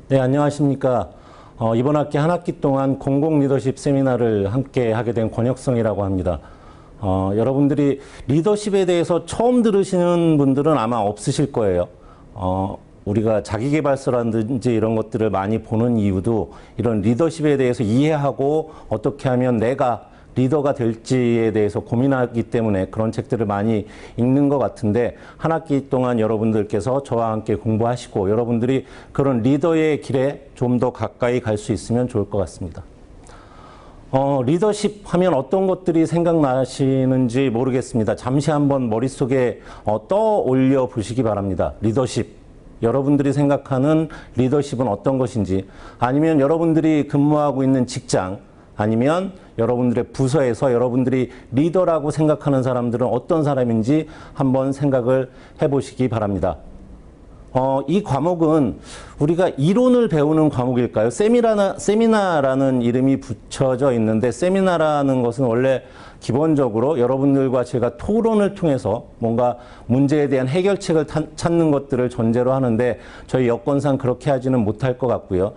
네, 안녕하십니까. 이번 학기 한 학기 동안 공공 리더십 세미나를 함께 하게 된 권혁성이라고 합니다. 여러분들이 리더십에 대해서 처음 들으시는 분들은 아마 없으실 거예요. 우리가 자기계발서라든지 이런 것들을 많이 보는 이유도 이런 리더십에 대해서 이해하고 어떻게 하면 내가 리더가 될지에 대해서 고민하기 때문에 그런 책들을 많이 읽는 것 같은데, 한 학기 동안 여러분들께서 저와 함께 공부하시고 여러분들이 그런 리더의 길에 좀 더 가까이 갈 수 있으면 좋을 것 같습니다. 리더십 하면 어떤 것들이 생각나시는지 모르겠습니다. 잠시 한번 머릿속에 떠올려 보시기 바랍니다. 리더십. 여러분들이 생각하는 리더십은 어떤 것인지, 아니면 여러분들이 근무하고 있는 직장, 아니면 여러분들의 부서에서 여러분들이 리더라고 생각하는 사람들은 어떤 사람인지 한번 생각을 해보시기 바랍니다. 이 과목은 우리가 이론을 배우는 과목일까요? 세미나라는 이름이 붙여져 있는데, 세미나라는 것은 원래 기본적으로 여러분들과 제가 토론을 통해서 뭔가 문제에 대한 해결책을 찾는 것들을 전제로 하는데, 저희 여건상 그렇게 하지는 못할 것 같고요.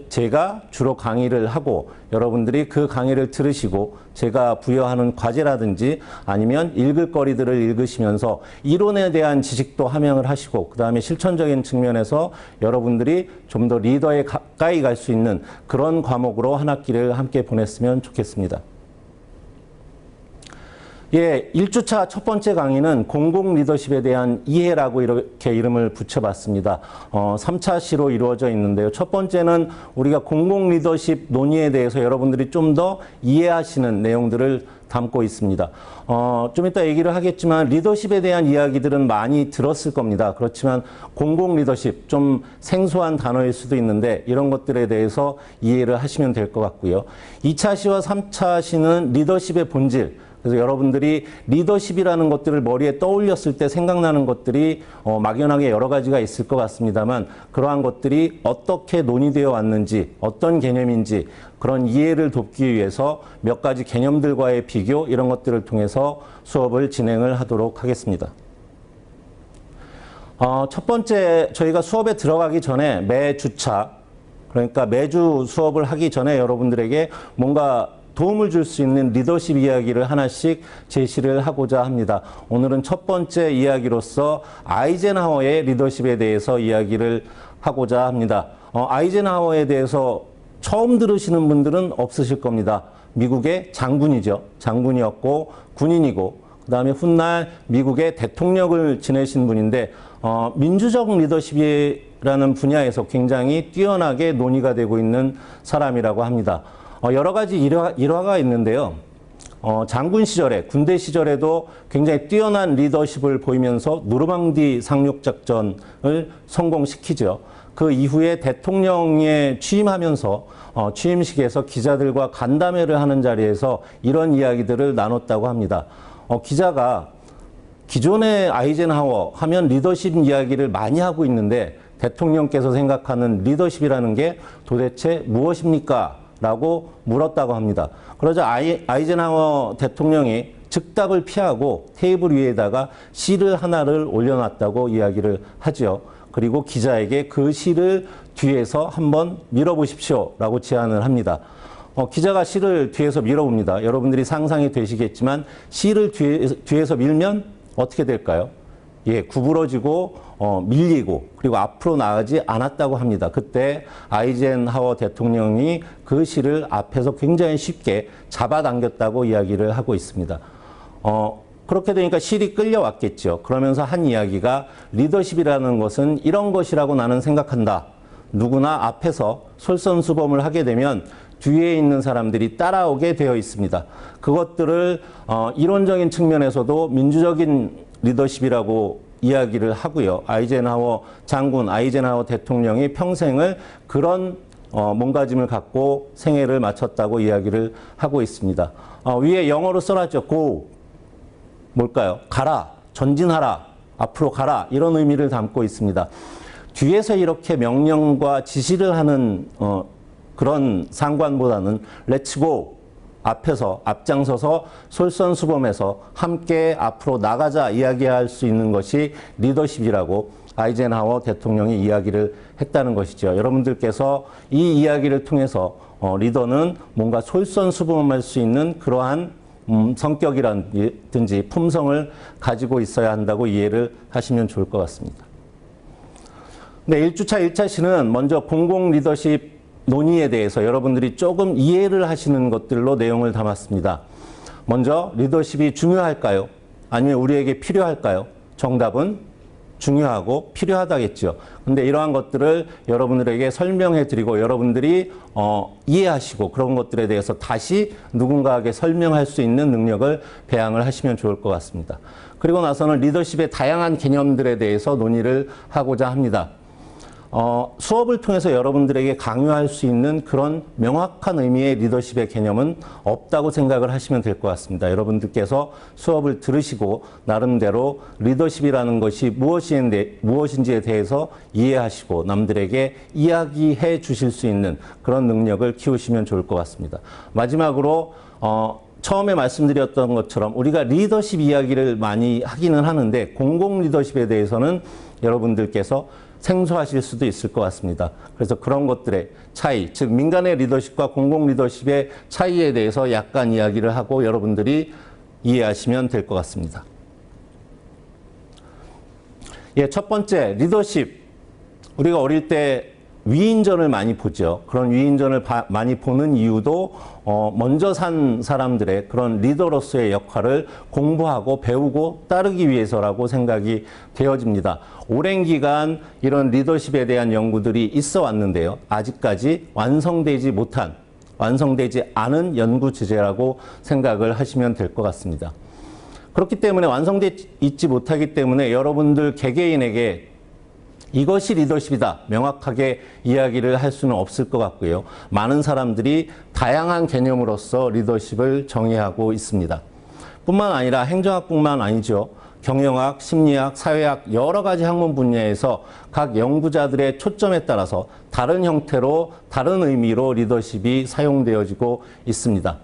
제가 주로 강의를 하고 여러분들이 그 강의를 들으시고 제가 부여하는 과제라든지 아니면 읽을 거리들을 읽으시면서 이론에 대한 지식도 함양을 하시고, 그 다음에 실천적인 측면에서 여러분들이 좀 더 리더에 가까이 갈 수 있는 그런 과목으로 한 학기를 함께 보냈으면 좋겠습니다. 예, 1주차 첫 번째 강의는 공공 리더십에 대한 이해라고 이렇게 이름을 붙여봤습니다. 3차 시로 이루어져 있는데요. 첫 번째는 우리가 공공 리더십 논의에 대해서 여러분들이 좀 더 이해하시는 내용들을 담고 있습니다. 좀 이따 얘기를 하겠지만 리더십에 대한 이야기들은 많이 들었을 겁니다. 그렇지만 공공 리더십, 좀 생소한 단어일 수도 있는데 이런 것들에 대해서 이해를 하시면 될 것 같고요. 2차 시와 3차 시는 리더십의 본질, 그래서 여러분들이 리더십이라는 것들을 머리에 떠올렸을 때 생각나는 것들이 막연하게 여러 가지가 있을 것 같습니다만, 그러한 것들이 어떻게 논의되어 왔는지, 어떤 개념인지 그런 이해를 돕기 위해서 몇 가지 개념들과의 비교, 이런 것들을 통해서 수업을 진행을 하도록 하겠습니다. 첫 번째, 저희가 수업에 들어가기 전에 매주차, 그러니까 매주 수업을 하기 전에 여러분들에게 뭔가 도움을 줄 수 있는 리더십 이야기를 하나씩 제시를 하고자 합니다. 오늘은 첫 번째 이야기로서 아이젠하워의 리더십에 대해서 이야기를 하고자 합니다. 아이젠하워에 대해서 처음 들으시는 분들은 없으실 겁니다. 미국의 장군이죠. 장군이었고 군인이고, 그 다음에 훗날 미국의 대통령을 지내신 분인데, 민주적 리더십이라는 분야에서 굉장히 뛰어나게 논의가 되고 있는 사람이라고 합니다. 여러 가지 일화가 있는데요. 장군 시절에, 군대 시절에도 굉장히 뛰어난 리더십을 보이면서 노르망디 상륙작전을 성공시키죠. 그 이후에 대통령에 취임하면서 취임식에서 기자들과 간담회를 하는 자리에서 이런 이야기들을 나눴다고 합니다. 기자가 기존의 아이젠하워 하면 리더십 이야기를 많이 하고 있는데, 대통령께서 생각하는 리더십이라는 게 도대체 무엇입니까? 라고 물었다고 합니다. 그러자 아이젠하워 대통령이 즉답을 피하고 테이블 위에다가 시를 하나를 올려놨다고 이야기를 하죠. 그리고 기자에게 그 시를 뒤에서 한번 밀어보십시오 라고 제안을 합니다. 기자가 시를 뒤에서 밀어봅니다. 여러분들이 상상이 되시겠지만 시를 뒤에서 밀면 어떻게 될까요? 예, 구부러지고 밀리고, 그리고 앞으로 나가지 않았다고 합니다. 그때 아이젠하워 대통령이 그 시를 앞에서 굉장히 쉽게 잡아당겼다고 이야기를 하고 있습니다. 그렇게 되니까 실이 끌려왔겠죠. 그러면서 한 이야기가, 리더십이라는 것은 이런 것이라고 나는 생각한다. 누구나 앞에서 솔선수범을 하게 되면 뒤에 있는 사람들이 따라오게 되어 있습니다. 그것들을 이론적인 측면에서도 민주적인 리더십이라고 이야기를 하고요. 아이젠하워 장군, 아이젠하워 대통령이 평생을 그런 몸가짐을 갖고 생애를 마쳤다고 이야기를 하고 있습니다. 위에 영어로 써놨죠. go. 뭘까요? 가라, 전진하라, 앞으로 가라, 이런 의미를 담고 있습니다. 뒤에서 이렇게 명령과 지시를 하는 그런 상관보다는 let's go, 앞에서 앞장서서 솔선수범해서 함께 앞으로 나가자 이야기할 수 있는 것이 리더십이라고 아이젠하워 대통령이 이야기를 했다는 것이죠. 여러분들께서 이 이야기를 통해서 리더는 뭔가 솔선수범할 수 있는 그러한 성격이라든지 품성을 가지고 있어야 한다고 이해를 하시면 좋을 것 같습니다. 네, 1주차 1차 시는 먼저 공공 리더십 논의에 대해서 여러분들이 조금 이해를 하시는 것들로 내용을 담았습니다. 먼저 리더십이 중요할까요? 아니면 우리에게 필요할까요? 정답은 중요하고 필요하다겠죠. 근데 이러한 것들을 여러분들에게 설명해 드리고 여러분들이 이해하시고 그런 것들에 대해서 다시 누군가에게 설명할 수 있는 능력을 배양을 하시면 좋을 것 같습니다. 그리고 나서는 리더십의 다양한 개념들에 대해서 논의를 하고자 합니다. 수업을 통해서 여러분들에게 강요할 수 있는 그런 명확한 의미의 리더십의 개념은 없다고 생각을 하시면 될 것 같습니다. 여러분들께서 수업을 들으시고 나름대로 리더십이라는 것이 무엇인지에 대해서 이해하시고 남들에게 이야기해 주실 수 있는 그런 능력을 키우시면 좋을 것 같습니다. 마지막으로 처음에 말씀드렸던 것처럼 우리가 리더십 이야기를 많이 하기는 하는데 공공 리더십에 대해서는 여러분들께서 생소하실 수도 있을 것 같습니다. 그래서 그런 것들의 차이, 즉 민간의 리더십과 공공 리더십의 차이에 대해서 약간 이야기를 하고 여러분들이 이해하시면 될 것 같습니다. 예, 첫 번째 리더십. 우리가 어릴 때 위인전을 많이 보죠. 그런 위인전을 많이 보는 이유도 먼저 산 사람들의 그런 리더로서의 역할을 공부하고 배우고 따르기 위해서라고 생각이 되어집니다. 오랜 기간 이런 리더십에 대한 연구들이 있어 왔는데요. 아직까지 완성되지 않은 연구 주제라고 생각을 하시면 될 것 같습니다. 그렇기 때문에 완성되지 있지 못하기 때문에 여러분들 개개인에게 이것이 리더십이다 명확하게 이야기를 할 수는 없을 것 같고요. 많은 사람들이 다양한 개념으로서 리더십을 정의하고 있습니다. 뿐만 아니라 행정학뿐만 아니죠. 경영학, 심리학, 사회학 여러 가지 학문 분야에서 각 연구자들의 초점에 따라서 다른 형태로 다른 의미로 리더십이 사용되어지고 있습니다.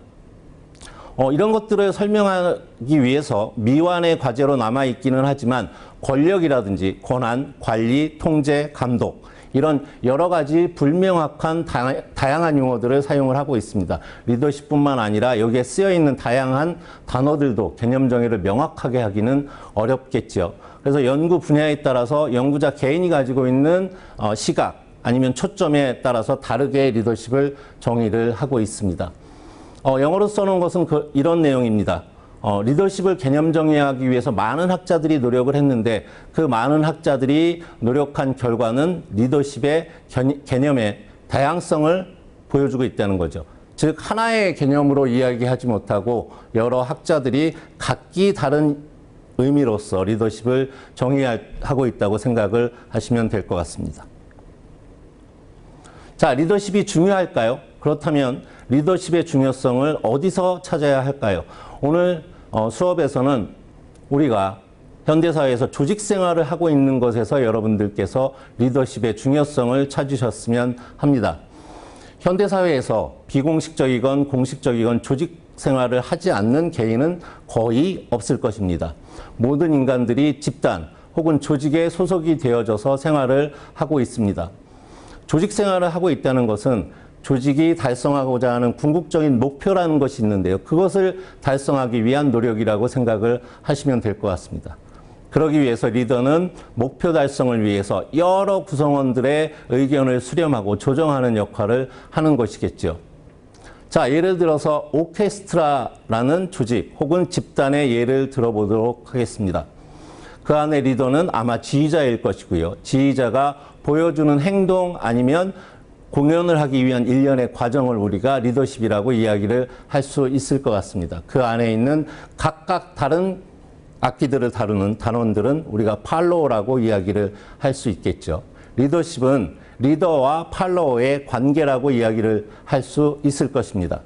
이런 것들을 설명하기 위해서 미완의 과제로 남아있기는 하지만 권력이라든지 권한, 관리, 통제, 감독 이런 여러 가지 불명확한 다양한 용어들을 사용을 하고 있습니다. 리더십뿐만 아니라 여기에 쓰여있는 다양한 단어들도 개념 정의를 명확하게 하기는 어렵겠죠. 그래서 연구 분야에 따라서 연구자 개인이 가지고 있는 시각 아니면 초점에 따라서 다르게 리더십을 정의를 하고 있습니다. 영어로 써놓은 것은 이런 내용입니다. 리더십을 개념 정의하기 위해서 많은 학자들이 노력을 했는데 그 많은 학자들이 노력한 결과는 리더십의 개념의 다양성을 보여주고 있다는 거죠. 즉 하나의 개념으로 이야기하지 못하고 여러 학자들이 각기 다른 의미로서 리더십을 정의하고 있다고 생각을 하시면 될 것 같습니다. 자, 리더십이 중요할까요? 그렇다면 리더십의 중요성을 어디서 찾아야 할까요? 오늘 수업에서는 우리가 현대사회에서 조직생활을 하고 있는 것에서 여러분들께서 리더십의 중요성을 찾으셨으면 합니다. 현대사회에서 비공식적이건 공식적이건 조직생활을 하지 않는 개인은 거의 없을 것입니다. 모든 인간들이 집단 혹은 조직에 소속이 되어져서 생활을 하고 있습니다. 조직생활을 하고 있다는 것은 조직이 달성하고자 하는 궁극적인 목표라는 것이 있는데요. 그것을 달성하기 위한 노력이라고 생각을 하시면 될 것 같습니다. 그러기 위해서 리더는 목표 달성을 위해서 여러 구성원들의 의견을 수렴하고 조정하는 역할을 하는 것이겠죠. 자, 예를 들어서 오케스트라라는 조직 혹은 집단의 예를 들어보도록 하겠습니다. 그 안에 리더는 아마 지휘자일 것이고요. 지휘자가 보여주는 행동 아니면 공연을 하기 위한 일련의 과정을 우리가 리더십이라고 이야기를 할 수 있을 것 같습니다. 그 안에 있는 각각 다른 악기들을 다루는 단원들은 우리가 팔로워라고 이야기를 할 수 있겠죠. 리더십은 리더와 팔로워의 관계라고 이야기를 할 수 있을 것입니다.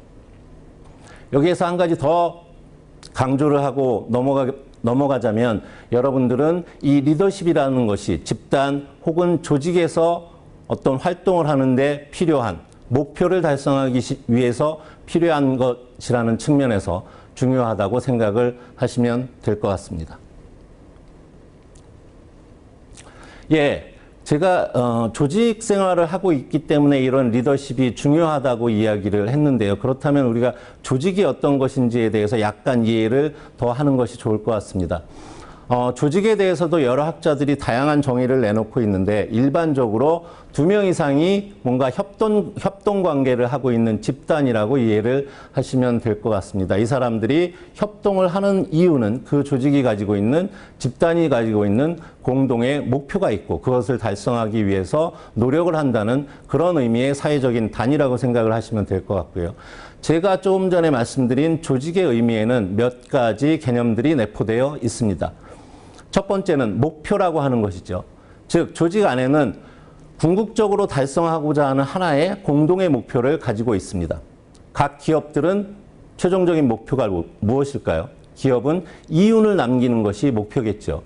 여기에서 한 가지 더 강조를 하고 넘어가자면 여러분들은 이 리더십이라는 것이 집단 혹은 조직에서 어떤 활동을 하는데 필요한 목표를 달성하기 위해서 필요한 것이라는 측면에서 중요하다고 생각을 하시면 될 것 같습니다. 예, 제가 조직 생활을 하고 있기 때문에 이런 리더십이 중요하다고 이야기를 했는데요. 그렇다면 우리가 조직이 어떤 것인지에 대해서 약간 이해를 더 하는 것이 좋을 것 같습니다. 조직에 대해서도 여러 학자들이 다양한 정의를 내놓고 있는데 일반적으로 2명 이상이 뭔가 협동 관계를 하고 있는 집단이라고 이해를 하시면 될 것 같습니다. 이 사람들이 협동을 하는 이유는 그 조직이 가지고 있는, 집단이 가지고 있는 공동의 목표가 있고 그것을 달성하기 위해서 노력을 한다는 그런 의미의 사회적인 단위라고 생각을 하시면 될 것 같고요. 제가 조금 전에 말씀드린 조직의 의미에는 몇 가지 개념들이 내포되어 있습니다. 첫 번째는 목표라고 하는 것이죠. 즉 조직 안에는 궁극적으로 달성하고자 하는 하나의 공동의 목표를 가지고 있습니다. 각 기업들은 최종적인 목표가 무엇일까요? 기업은 이윤을 남기는 것이 목표겠죠.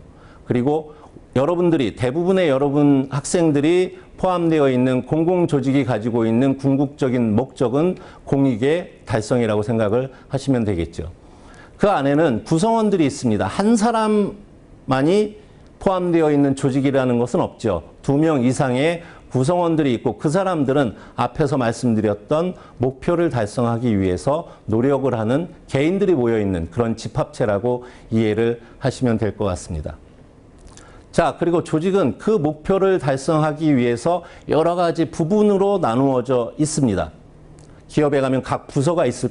그리고 여러분들이, 대부분의 여러분 학생들이 포함되어 있는 공공조직이 가지고 있는 궁극적인 목적은 공익의 달성이라고 생각을 하시면 되겠죠. 그 안에는 구성원들이 있습니다. 한 사람만이 포함되어 있는 조직이라는 것은 없죠. 2명 이상의 구성원들이 있고 그 사람들은 앞에서 말씀드렸던 목표를 달성하기 위해서 노력을 하는 개인들이 모여있는 그런 집합체라고 이해를 하시면 될 것 같습니다. 자, 그리고 조직은 그 목표를 달성하기 위해서 여러 가지 부분으로 나누어져 있습니다. 기업에 가면 각 부서가 있을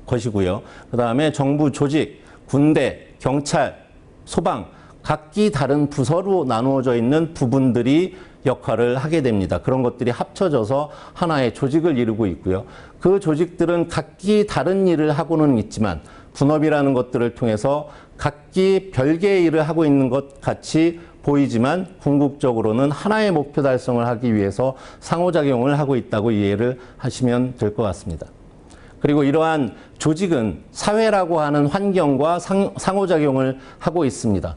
것이고요. 그 다음에 정부 조직, 군대, 경찰, 소방, 각기 다른 부서로 나누어져 있는 부분들이 역할을 하게 됩니다. 그런 것들이 합쳐져서 하나의 조직을 이루고 있고요. 그 조직들은 각기 다른 일을 하고는 있지만 분업이라는 것들을 통해서 각기 별개의 일을 하고 있는 것 같이 보이지만 궁극적으로는 하나의 목표 달성을 하기 위해서 상호작용을 하고 있다고 이해를 하시면 될 것 같습니다. 그리고 이러한 조직은 사회라고 하는 환경과 상호작용을 하고 있습니다.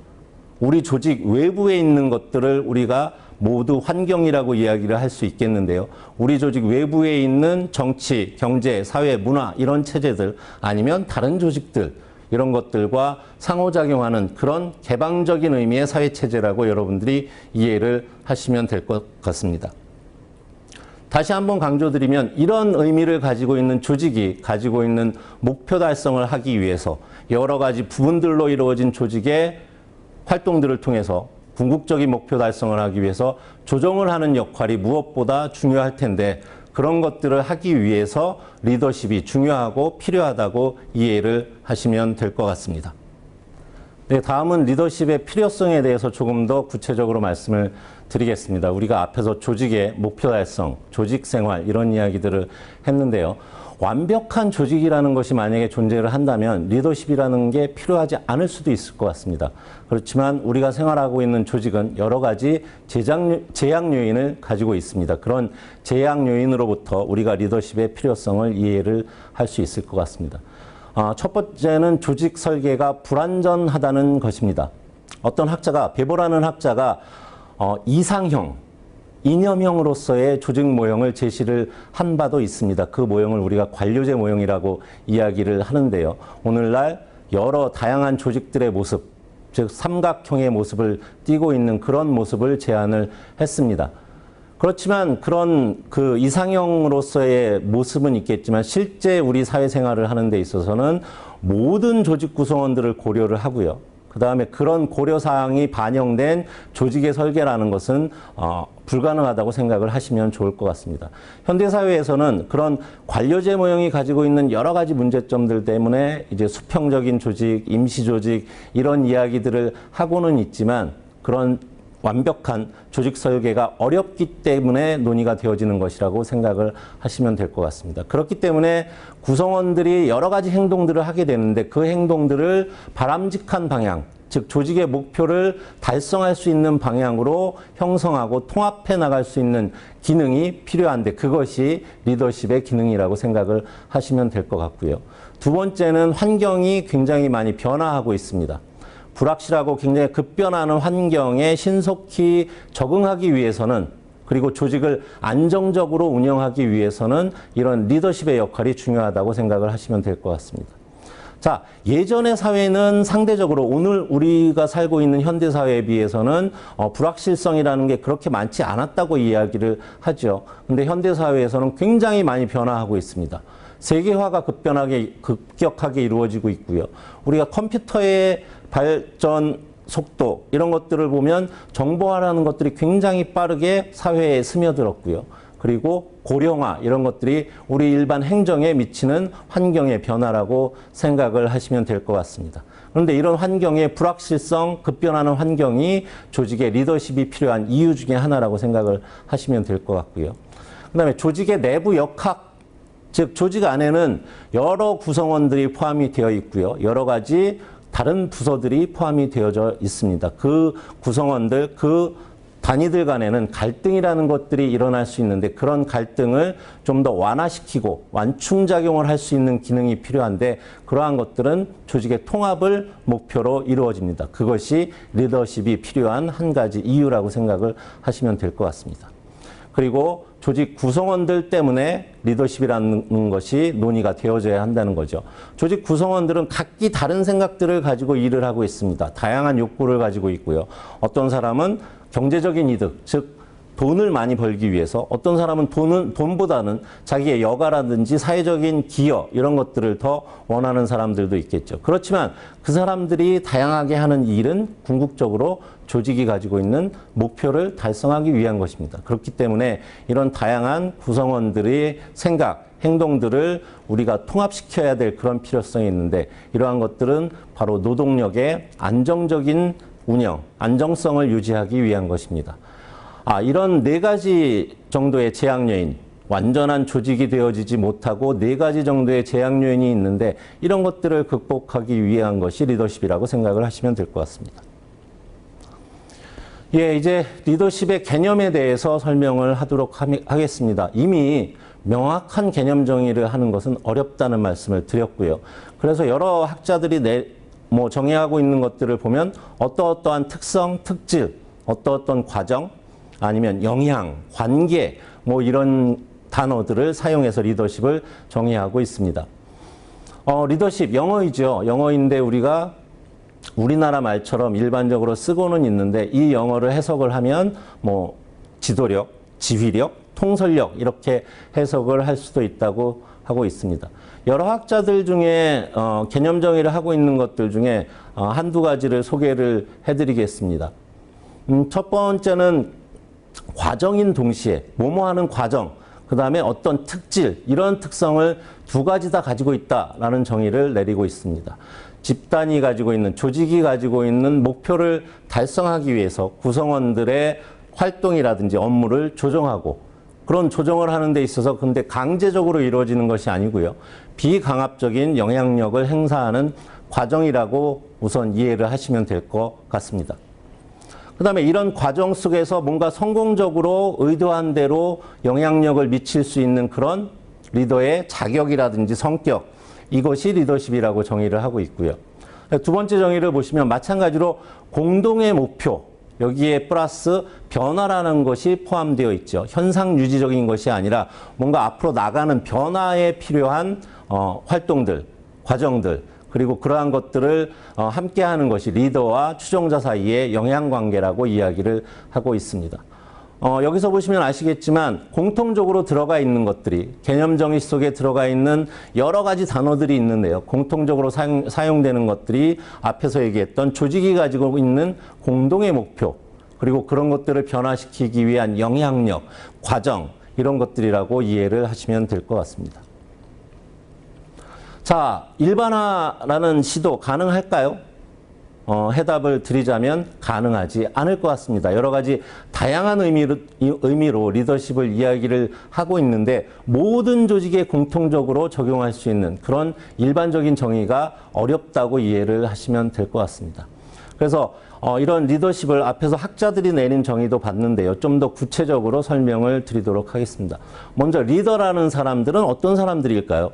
우리 조직 외부에 있는 것들을 우리가 모두 환경이라고 이야기를 할 수 있겠는데요. 우리 조직 외부에 있는 정치, 경제, 사회, 문화 이런 체제들 아니면 다른 조직들 이런 것들과 상호작용하는 그런 개방적인 의미의 사회체제라고 여러분들이 이해를 하시면 될 것 같습니다. 다시 한번 강조드리면 이런 의미를 가지고 있는 조직이 가지고 있는 목표 달성을 하기 위해서 여러 가지 부분들로 이루어진 조직의 활동들을 통해서 궁극적인 목표 달성을 하기 위해서 조정을 하는 역할이 무엇보다 중요할 텐데 그런 것들을 하기 위해서 리더십이 중요하고 필요하다고 이해를 하시면 될 것 같습니다. 네, 다음은 리더십의 필요성에 대해서 조금 더 구체적으로 말씀을 드리겠습니다. 우리가 앞에서 조직의 목표 달성, 조직 생활 이런 이야기들을 했는데요. 완벽한 조직이라는 것이 만약에 존재를 한다면 리더십이라는 게 필요하지 않을 수도 있을 것 같습니다. 그렇지만 우리가 생활하고 있는 조직은 여러 가지 제약 요인을 가지고 있습니다. 그런 제약 요인으로부터 우리가 리더십의 필요성을 이해를 할 수 있을 것 같습니다. 첫 번째는 조직 설계가 불완전하다는 것입니다. 어떤 학자가, 베보라는 학자가 이상형, 이념형으로서의 조직 모형을 제시를 한 바도 있습니다. 그 모형을 우리가 관료제 모형이라고 이야기를 하는데요. 오늘날 여러 다양한 조직들의 모습, 즉 삼각형의 모습을 띠고 있는 그런 모습을 제안을 했습니다. 그렇지만 그런 그 이상형으로서의 모습은 있겠지만 실제 우리 사회생활을 하는 데 있어서는 모든 조직 구성원들을 고려를 하고요. 그 다음에 그런 고려사항이 반영된 조직의 설계라는 것은 불가능하다고 생각을 하시면 좋을 것 같습니다. 현대사회에서는 그런 관료제 모형이 가지고 있는 여러 가지 문제점들 때문에 이제 수평적인 조직, 임시조직 이런 이야기들을 하고는 있지만 그런 완벽한 조직 설계가 어렵기 때문에 논의가 되어지는 것이라고 생각을 하시면 될 것 같습니다. 그렇기 때문에 구성원들이 여러 가지 행동들을 하게 되는데 그 행동들을 바람직한 방향, 즉 조직의 목표를 달성할 수 있는 방향으로 형성하고 통합해 나갈 수 있는 기능이 필요한데 그것이 리더십의 기능이라고 생각을 하시면 될 것 같고요. 두 번째는 환경이 굉장히 많이 변화하고 있습니다. 불확실하고 굉장히 급변하는 환경에 신속히 적응하기 위해서는 그리고 조직을 안정적으로 운영하기 위해서는 이런 리더십의 역할이 중요하다고 생각을 하시면 될 것 같습니다. 자, 예전의 사회는 상대적으로 오늘 우리가 살고 있는 현대 사회에 비해서는 불확실성이라는 게 그렇게 많지 않았다고 이야기를 하죠. 근데 현대 사회에서는 굉장히 많이 변화하고 있습니다. 세계화가 급격하게 이루어지고 있고요. 우리가 컴퓨터의 발전 속도 이런 것들을 보면 정보화라는 것들이 굉장히 빠르게 사회에 스며들었고요. 그리고 고령화 이런 것들이 우리 일반 행정에 미치는 환경의 변화라고 생각을 하시면 될 것 같습니다. 그런데 이런 환경의 불확실성, 급변하는 환경이 조직의 리더십이 필요한 이유 중에 하나라고 생각을 하시면 될 것 같고요. 그다음에 조직의 내부 역학, 즉 조직 안에는 여러 구성원들이 포함이 되어 있고요. 여러 가지 다른 부서들이 포함이 되어져 있습니다. 그 구성원들, 그 단위들 간에는 갈등이라는 것들이 일어날 수 있는데 그런 갈등을 좀 더 완화시키고 완충작용을 할 수 있는 기능이 필요한데 그러한 것들은 조직의 통합을 목표로 이루어집니다. 그것이 리더십이 필요한 한 가지 이유라고 생각을 하시면 될 것 같습니다. 그리고 조직 구성원들 때문에 리더십이라는 것이 논의가 되어져야 한다는 거죠. 조직 구성원들은 각기 다른 생각들을 가지고 일을 하고 있습니다. 다양한 욕구를 가지고 있고요. 어떤 사람은 경제적인 이득, 즉 돈을 많이 벌기 위해서, 어떤 사람은 돈보다는 자기의 여가라든지 사회적인 기여 이런 것들을 더 원하는 사람들도 있겠죠. 그렇지만 그 사람들이 다양하게 하는 일은 궁극적으로 조직이 가지고 있는 목표를 달성하기 위한 것입니다. 그렇기 때문에 이런 다양한 구성원들의 생각, 행동들을 우리가 통합시켜야 될 그런 필요성이 있는데 이러한 것들은 바로 노동력의 안정적인 운영, 안정성을 유지하기 위한 것입니다. 이런 네 가지 정도의 제약 요인, 완전한 조직이 되어지지 못하고 네 가지 정도의 제약 요인이 있는데 이런 것들을 극복하기 위한 것이 리더십이라고 생각을 하시면 될 것 같습니다. 예, 이제 리더십의 개념에 대해서 설명을 하도록 하겠습니다. 이미 명확한 개념 정의를 하는 것은 어렵다는 말씀을 드렸고요. 그래서 여러 학자들이 정의하고 있는 것들을 보면 어떠한 특성, 특질, 어떤 과정, 아니면 영향, 관계, 이런 단어들을 사용해서 리더십을 정의하고 있습니다. 리더십, 영어이죠. 영어인데 우리가 우리나라 말처럼 일반적으로 쓰고는 있는데 이 영어를 해석을 하면 지도력, 지휘력, 통솔력 이렇게 해석을 할 수도 있다고 하고 있습니다. 여러 학자들 중에 개념 정의를 하고 있는 것들 중에 한두 가지를 소개를 해드리겠습니다. 첫 번째는 과정인 동시에 뭐뭐하는 과정, 그 다음에 어떤 특질, 이런 특성을 두 가지 다 가지고 있다라는 정의를 내리고 있습니다. 집단이 가지고 있는, 조직이 가지고 있는 목표를 달성하기 위해서 구성원들의 활동이라든지 업무를 조정하고 그런 조정을 하는 데 있어서 근데 강제적으로 이루어지는 것이 아니고요. 비강압적인 영향력을 행사하는 과정이라고 우선 이해를 하시면 될 것 같습니다. 그 다음에 이런 과정 속에서 뭔가 성공적으로 의도한 대로 영향력을 미칠 수 있는 그런 리더의 자격이라든지 성격, 이것이 리더십이라고 정의를 하고 있고요. 두 번째 정의를 보시면 마찬가지로 공동의 목표, 여기에 플러스 변화라는 것이 포함되어 있죠. 현상 유지적인 것이 아니라 뭔가 앞으로 나가는 변화에 필요한 활동들, 과정들, 그리고 그러한 것들을 함께하는 것이 리더와 추종자 사이의 영향관계라고 이야기를 하고 있습니다. 여기서 보시면 아시겠지만 공통적으로 들어가 있는 것들이 개념 정의 속에 들어가 있는 여러 가지 단어들이 있는데요. 공통적으로 사용되는 것들이 앞에서 얘기했던 조직이 가지고 있는 공동의 목표, 그리고 그런 것들을 변화시키기 위한 영향력, 과정, 이런 것들이라고 이해를 하시면 될 것 같습니다. 자, 일반화라는 시도 가능할까요? 해답을 드리자면 가능하지 않을 것 같습니다. 여러 가지 다양한 의미로 리더십을 이야기를 하고 있는데 모든 조직에 공통적으로 적용할 수 있는 그런 일반적인 정의가 어렵다고 이해를 하시면 될 것 같습니다. 그래서 이런 리더십을 앞에서 학자들이 내린 정의도 봤는데요. 좀 더 구체적으로 설명을 드리도록 하겠습니다. 먼저 리더라는 사람들은 어떤 사람들일까요?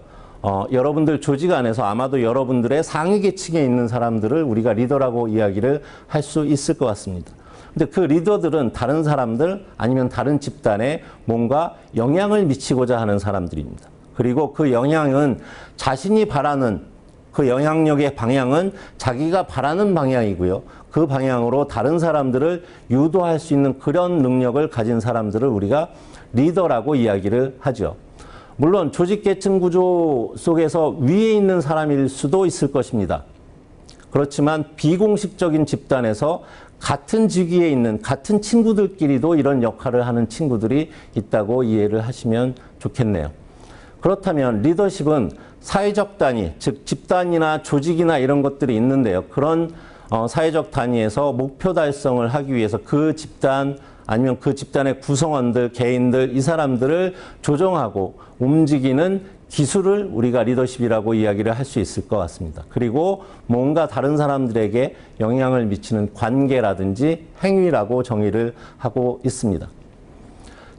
여러분들 조직 안에서 아마도 여러분들의 상위 계층에 있는 사람들을 우리가 리더라고 이야기를 할 수 있을 것 같습니다. 근데 그 리더들은 다른 사람들 아니면 다른 집단에 뭔가 영향을 미치고자 하는 사람들입니다. 그리고 그 영향은 자신이 바라는 그 영향력의 방향은 자기가 바라는 방향이고요. 그 방향으로 다른 사람들을 유도할 수 있는 그런 능력을 가진 사람들을 우리가 리더라고 이야기를 하죠. 물론 조직계층 구조 속에서 위에 있는 사람일 수도 있을 것입니다. 그렇지만 비공식적인 집단에서 같은 직위에 있는 같은 친구들끼리도 이런 역할을 하는 친구들이 있다고 이해를 하시면 좋겠네요. 그렇다면 리더십은 사회적 단위, 즉 집단이나 조직이나 이런 것들이 있는데요. 그런 사회적 단위에서 목표 달성을 하기 위해서 그 집단 아니면 그 집단의 구성원들, 개인들, 이 사람들을 조정하고 움직이는 기술을 우리가 리더십이라고 이야기를 할 수 있을 것 같습니다. 그리고 뭔가 다른 사람들에게 영향을 미치는 관계라든지 행위라고 정의를 하고 있습니다.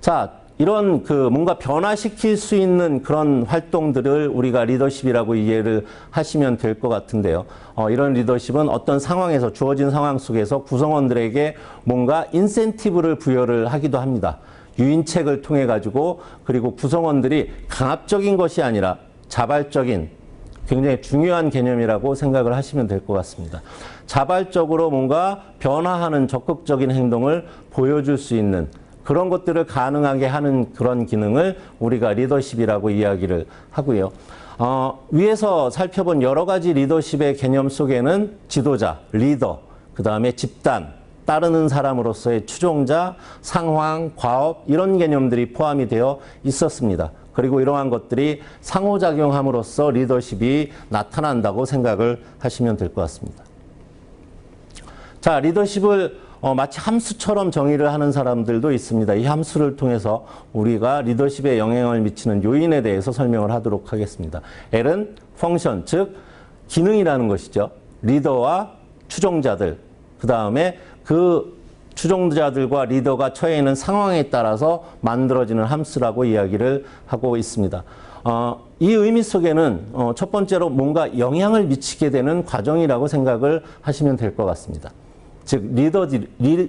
자, 이런 뭔가 변화시킬 수 있는 그런 활동들을 우리가 리더십이라고 이해를 하시면 될 것 같은데요. 이런 리더십은 어떤 상황에서, 주어진 상황 속에서 구성원들에게 뭔가 인센티브를 부여를 하기도 합니다. 유인책을 통해 가지고, 그리고 구성원들이 강압적인 것이 아니라 자발적인, 굉장히 중요한 개념이라고 생각을 하시면 될 것 같습니다. 자발적으로 뭔가 변화하는 적극적인 행동을 보여줄 수 있는 그런 것들을 가능하게 하는 그런 기능을 우리가 리더십이라고 이야기를 하고요. 위에서 살펴본 여러 가지 리더십의 개념 속에는 지도자, 리더, 그 다음에 집단, 따르는 사람으로서의 추종자, 상황, 과업 이런 개념들이 포함이 되어 있었습니다. 그리고 이러한 것들이 상호작용함으로써 리더십이 나타난다고 생각을 하시면 될 것 같습니다. 자, 리더십을 마치 함수처럼 정의를 하는 사람들도 있습니다. 이 함수를 통해서 우리가 리더십에 영향을 미치는 요인에 대해서 설명을 하도록 하겠습니다. L은 펑션, 즉 기능이라는 것이죠. 리더와 추종자들, 그 다음에 그 추종자들과 리더가 처해 있는 상황에 따라서 만들어지는 함수라고 이야기를 하고 있습니다. 이 의미 속에는 첫 번째로 뭔가 영향을 미치게 되는 과정이라고 생각을 하시면 될 것 같습니다. 즉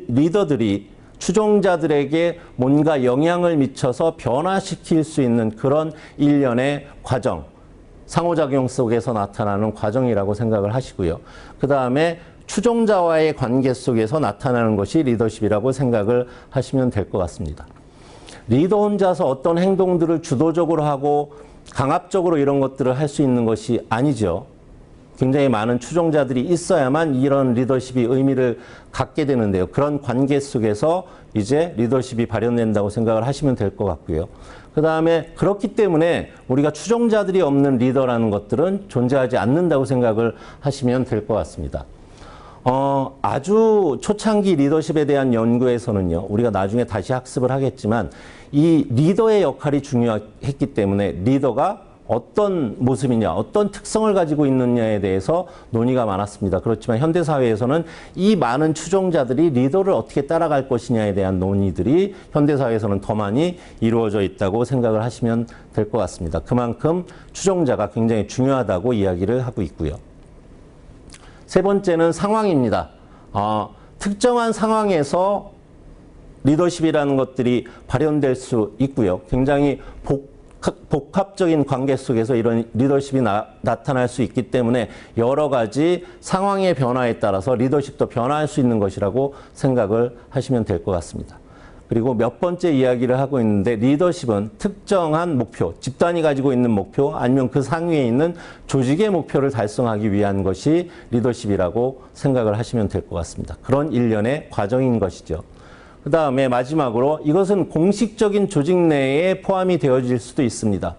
리더들이 추종자들에게 뭔가 영향을 미쳐서 변화시킬 수 있는 그런 일련의 과정, 상호작용 속에서 나타나는 과정이라고 생각을 하시고요. 그 다음에 추종자와의 관계 속에서 나타나는 것이 리더십이라고 생각을 하시면 될 것 같습니다. 리더 혼자서 어떤 행동들을 주도적으로 하고 강압적으로 이런 것들을 할 수 있는 것이 아니죠. 굉장히 많은 추종자들이 있어야만 이런 리더십이 의미를 갖게 되는데요. 그런 관계 속에서 이제 리더십이 발현된다고 생각을 하시면 될 것 같고요. 그 다음에 그렇기 때문에 우리가 추종자들이 없는 리더라는 것들은 존재하지 않는다고 생각을 하시면 될 것 같습니다. 아주 초창기 리더십에 대한 연구에서는요, 우리가 나중에 다시 학습을 하겠지만 이 리더의 역할이 중요했기 때문에 리더가 어떤 모습이냐, 어떤 특성을 가지고 있느냐에 대해서 논의가 많았습니다. 그렇지만 현대사회에서는 이 많은 추종자들이 리더를 어떻게 따라갈 것이냐에 대한 논의들이 현대사회에서는 더 많이 이루어져 있다고 생각을 하시면 될 것 같습니다. 그만큼 추종자가 굉장히 중요하다고 이야기를 하고 있고요. 세 번째는 상황입니다. 특정한 상황에서 리더십이라는 것들이 발현될 수 있고요. 굉장히 복합적인 관계 속에서 이런 리더십이 나타날 수 있기 때문에 여러 가지 상황의 변화에 따라서 리더십도 변화할 수 있는 것이라고 생각을 하시면 될 것 같습니다. 그리고 몇 번째 이야기를 하고 있는데 리더십은 특정한 목표, 집단이 가지고 있는 목표 아니면 그 상위에 있는 조직의 목표를 달성하기 위한 것이 리더십이라고 생각을 하시면 될 것 같습니다. 그런 일련의 과정인 것이죠. 그 다음에 마지막으로 이것은 공식적인 조직 내에 포함이 되어질 수도 있습니다.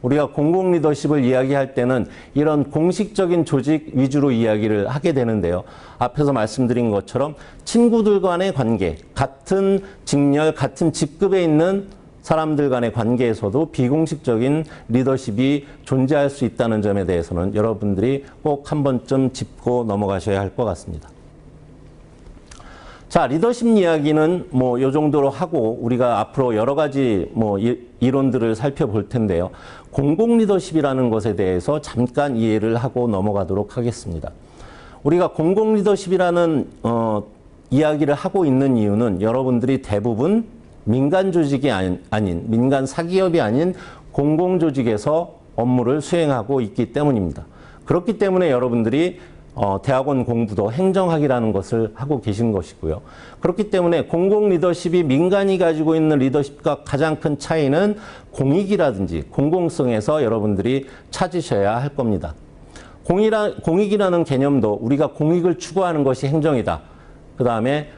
우리가 공공 리더십을 이야기할 때는 이런 공식적인 조직 위주로 이야기를 하게 되는데요. 앞에서 말씀드린 것처럼 친구들 간의 관계, 같은 직렬, 같은 직급에 있는 사람들 간의 관계에서도 비공식적인 리더십이 존재할 수 있다는 점에 대해서는 여러분들이 꼭 한 번쯤 짚고 넘어가셔야 할 것 같습니다. 자, 리더십 이야기는 요 정도로 하고 우리가 앞으로 여러 가지 이론들을 살펴볼 텐데요. 공공 리더십이라는 것에 대해서 잠깐 이해를 하고 넘어가도록 하겠습니다. 우리가 공공 리더십이라는 이야기를 하고 있는 이유는 여러분들이 대부분 민간 조직이 아닌 민간 사기업이 아닌 공공 조직에서 업무를 수행하고 있기 때문입니다. 그렇기 때문에 여러분들이 대학원 공부도 행정학이라는 것을 하고 계신 것이고요. 그렇기 때문에 공공 리더십이 민간이 가지고 있는 리더십과 가장 큰 차이는 공익이라든지 공공성에서 여러분들이 찾으셔야 할 겁니다. 공익이라는 개념도 우리가 공익을 추구하는 것이 행정이다. 그 다음에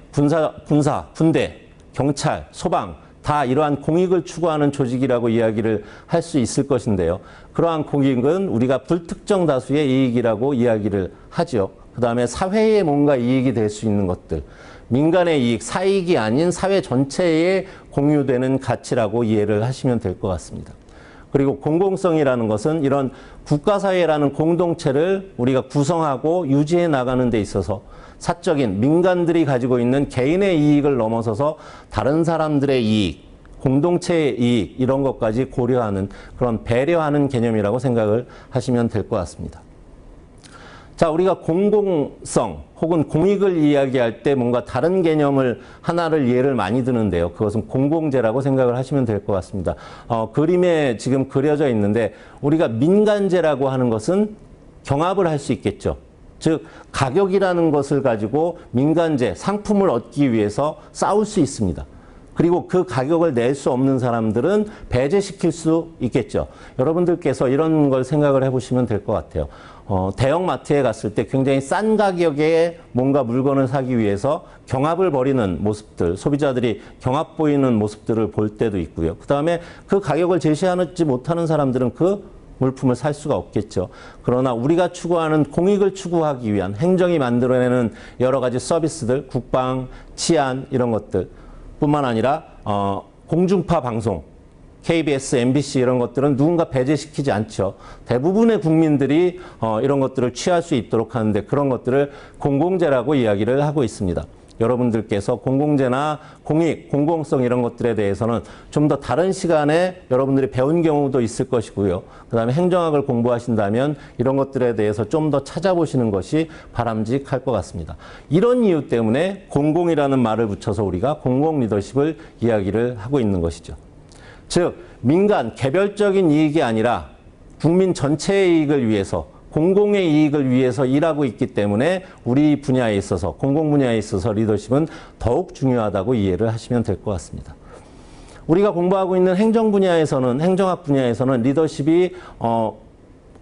군대, 경찰, 소방 다 이러한 공익을 추구하는 조직이라고 이야기를 할 수 있을 것인데요. 그러한 공익은 우리가 불특정 다수의 이익이라고 이야기를 하죠. 그 다음에 사회에 뭔가 이익이 될 수 있는 것들, 민간의 이익, 사익이 아닌 사회 전체에 공유되는 가치라고 이해를 하시면 될 것 같습니다. 그리고 공공성이라는 것은 이런 국가사회라는 공동체를 우리가 구성하고 유지해 나가는 데 있어서 사적인 민간들이 가지고 있는 개인의 이익을 넘어서서 다른 사람들의 이익, 공동체의 이익 이런 것까지 고려하는 그런 배려하는 개념이라고 생각을 하시면 될 것 같습니다. 자, 우리가 공공성 혹은 공익을 이야기할 때 뭔가 다른 개념을 하나를 예를 많이 드는데요. 그것은 공공재라고 생각을 하시면 될 것 같습니다. 그림에 지금 그려져 있는데 우리가 민간재라고 하는 것은 경합을 할 수 있겠죠. 즉 가격이라는 것을 가지고 민간재, 상품을 얻기 위해서 싸울 수 있습니다. 그리고 그 가격을 낼 수 없는 사람들은 배제시킬 수 있겠죠. 여러분들께서 이런 걸 생각을 해보시면 될 것 같아요. 대형 마트에 갔을 때 굉장히 싼 가격에 뭔가 물건을 사기 위해서 경합을 벌이는 모습들, 소비자들이 경합 보이는 모습들을 볼 때도 있고요. 그 다음에 그 가격을 제시하지 못하는 사람들은 그 물품을 살 수가 없겠죠. 그러나 우리가 추구하는 공익을 추구하기 위한 행정이 만들어내는 여러 가지 서비스들, 국방, 치안 이런 것들 뿐만 아니라 공중파 방송, KBS, MBC 이런 것들은 누군가 배제시키지 않죠. 대부분의 국민들이 이런 것들을 취할 수 있도록 하는데 그런 것들을 공공재라고 이야기를 하고 있습니다. 여러분들께서 공공재나 공익, 공공성 이런 것들에 대해서는 좀 더 다른 시간에 여러분들이 배운 경우도 있을 것이고요. 그 다음에 행정학을 공부하신다면 이런 것들에 대해서 좀 더 찾아보시는 것이 바람직할 것 같습니다. 이런 이유 때문에 공공이라는 말을 붙여서 우리가 공공 리더십을 이야기를 하고 있는 것이죠. 즉 민간, 개별적인 이익이 아니라 국민 전체의 이익을 위해서 공공의 이익을 위해서 일하고 있기 때문에 우리 분야에 있어서 공공 분야에 있어서 리더십은 더욱 중요하다고 이해를 하시면 될 것 같습니다. 우리가 공부하고 있는 행정 분야에서는 행정학 분야에서는 리더십이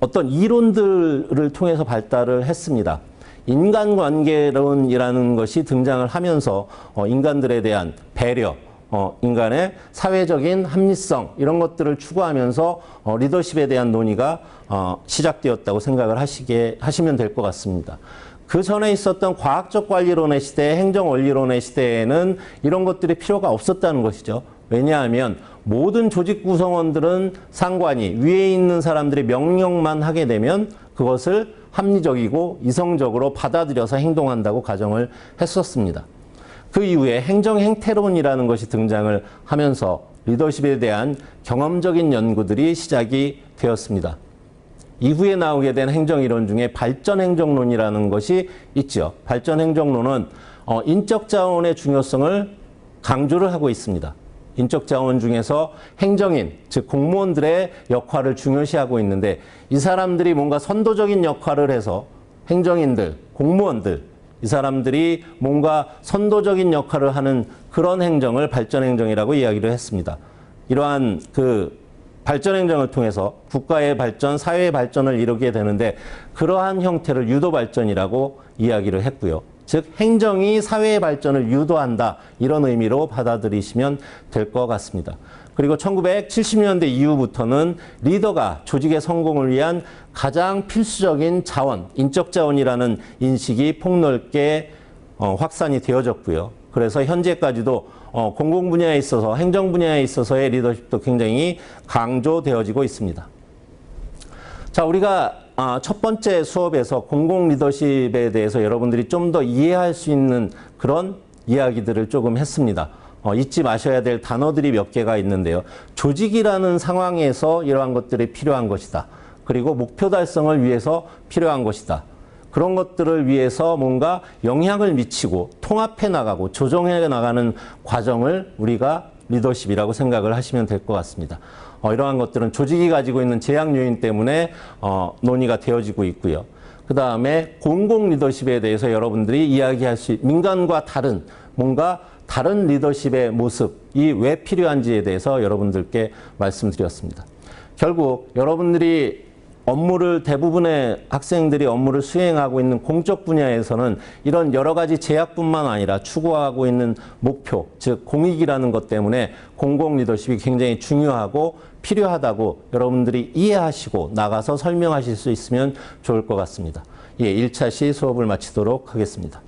어떤 이론들을 통해서 발달을 했습니다. 인간관계론이라는 것이 등장을 하면서 인간들에 대한 배려, 인간의 사회적인 합리성 이런 것들을 추구하면서 리더십에 대한 논의가 시작되었다고 생각을 하시면 될 것 같습니다. 그 전에 있었던 과학적 관리론의 시대, 행정원리론의 시대에는 이런 것들이 필요가 없었다는 것이죠. 왜냐하면 모든 조직 구성원들은 상관이 위에 있는 사람들이 명령만 하게 되면 그것을 합리적이고 이성적으로 받아들여서 행동한다고 가정을 했었습니다. 그 이후에 행정행태론이라는 것이 등장을 하면서 리더십에 대한 경험적인 연구들이 시작이 되었습니다. 이후에 나오게 된 행정이론 중에 발전행정론이라는 것이 있죠. 발전행정론은 인적 자원의 중요성을 강조를 하고 있습니다. 인적 자원 중에서 행정인, 즉 공무원들의 역할을 중요시하고 있는데 이 사람들이 뭔가 선도적인 역할을 해서 행정인들, 공무원들 이 사람들이 뭔가 선도적인 역할을 하는 그런 행정을 발전행정이라고 이야기를 했습니다. 이러한 그 발전행정을 통해서 국가의 발전, 사회의 발전을 이루게 되는데 그러한 형태를 유도발전이라고 이야기를 했고요. 즉 행정이 사회의 발전을 유도한다 이런 의미로 받아들이시면 될 것 같습니다. 그리고 1970년대 이후부터는 리더가 조직의 성공을 위한 가장 필수적인 자원, 인적 자원이라는 인식이 폭넓게 확산이 되어졌고요. 그래서 현재까지도 공공 분야에 있어서 행정 분야에 있어서의 리더십도 굉장히 강조되어지고 있습니다. 자, 우리가 첫 번째 수업에서 공공 리더십에 대해서 여러분들이 좀 더 이해할 수 있는 그런 이야기들을 조금 했습니다. 잊지 마셔야 될 단어들이 몇 개가 있는데요. 조직이라는 상황에서 이러한 것들이 필요한 것이다. 그리고 목표 달성을 위해서 필요한 것이다. 그런 것들을 위해서 뭔가 영향을 미치고 통합해 나가고 조정해 나가는 과정을 우리가 리더십이라고 생각을 하시면 될 것 같습니다. 이러한 것들은 조직이 가지고 있는 제약 요인 때문에 논의가 되어지고 있고요. 그 다음에 공공 리더십에 대해서 여러분들이 이야기할 수 민간과 다른 뭔가 다른 리더십의 모습이 왜 필요한지에 대해서 여러분들께 말씀드렸습니다. 결국 여러분들이 대부분의 학생들이 업무를 수행하고 있는 공적 분야에서는 이런 여러 가지 제약뿐만 아니라 추구하고 있는 목표, 즉 공익이라는 것 때문에 공공 리더십이 굉장히 중요하고 필요하다고 여러분들이 이해하시고 나가서 설명하실 수 있으면 좋을 것 같습니다. 예, 1차 시 수업을 마치도록 하겠습니다.